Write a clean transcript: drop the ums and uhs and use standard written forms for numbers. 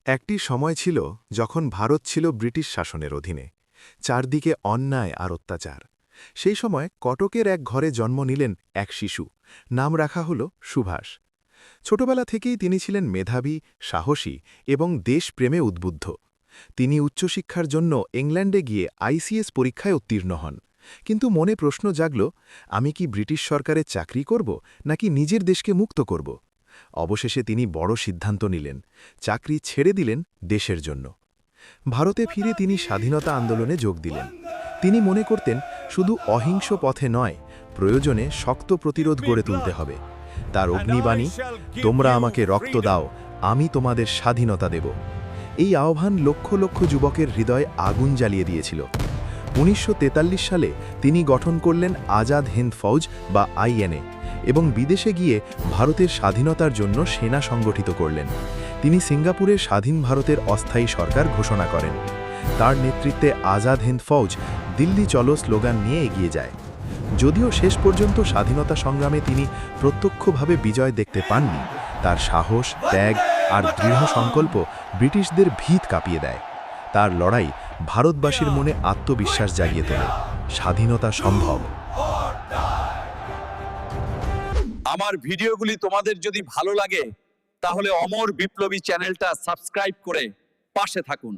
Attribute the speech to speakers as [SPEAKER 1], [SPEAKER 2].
[SPEAKER 1] একটি সময় ছিল যখন ভারত ছিল ব্রিটিশ শাসনের অধীনে। চারদিকে অন্যায় আর অত্যাচার। সেই সময় কটকের এক ঘরে জন্ম নিলেন এক শিশু। নাম রাখা হল সুভাষ। ছোটবেলা থেকেই তিনি ছিলেন মেধাবী, সাহসী এবং দেশপ্রেমে উদ্বুদ্ধ। তিনি উচ্চশিক্ষার জন্য ইংল্যান্ডে গিয়ে আইসিএস পরীক্ষায় উত্তীর্ণ হন। কিন্তু মনে প্রশ্ন জাগল, আমি কি ব্রিটিশ সরকারের চাকরি করব নাকি নিজের দেশকে মুক্ত করব? অবশেষে তিনি বড় সিদ্ধান্ত নিলেন, চাকরি ছেড়ে দিলেন দেশের জন্য। ভারতে ফিরে তিনি স্বাধীনতা আন্দোলনে যোগ দিলেন। তিনি মনে করতেন, শুধু অহিংস পথে নয়, প্রয়োজনে শক্ত প্রতিরোধ গড়ে তুলতে হবে। তার অগ্নিবাণী, তোমরা আমাকে রক্ত দাও, আমি তোমাদের স্বাধীনতা দেব। এই আহ্বান লক্ষ লক্ষ যুবকের হৃদয়ে আগুন জ্বালিয়ে দিয়েছিল। ১৯৪৩ সালে তিনি গঠন করলেন আজাদ হিন্দ ফৌজ বা আইএনএ এবং বিদেশে গিয়ে ভারতের স্বাধীনতার জন্য সেনা সংগঠিত করলেন। তিনি সিঙ্গাপুরে স্বাধীন ভারতের অস্থায়ী সরকার ঘোষণা করেন। তার নেতৃত্বে আজাদ হিন্দ ফৌজ দিল্লি চলো স্লোগান নিয়ে এগিয়ে যায়। যদিও শেষ পর্যন্ত স্বাধীনতা সংগ্রামে তিনি প্রত্যক্ষভাবে বিজয় দেখতে পাননি, তার সাহস, ত্যাগ আর দৃঢ় সংকল্প ব্রিটিশদের ভিত কাঁপিয়ে দেয়। তার লড়াই ভারতবাসীর মনে আত্মবিশ্বাস জাগিয়ে তোলে। স্বাধীনতা সম্ভব।
[SPEAKER 2] আমার ভিডিওগুলি তোমাদের যদি ভালো লাগে তাহলে অমর বিপ্লবী চ্যানেলটা সাবস্ক্রাইব করে পাশে থাকুন।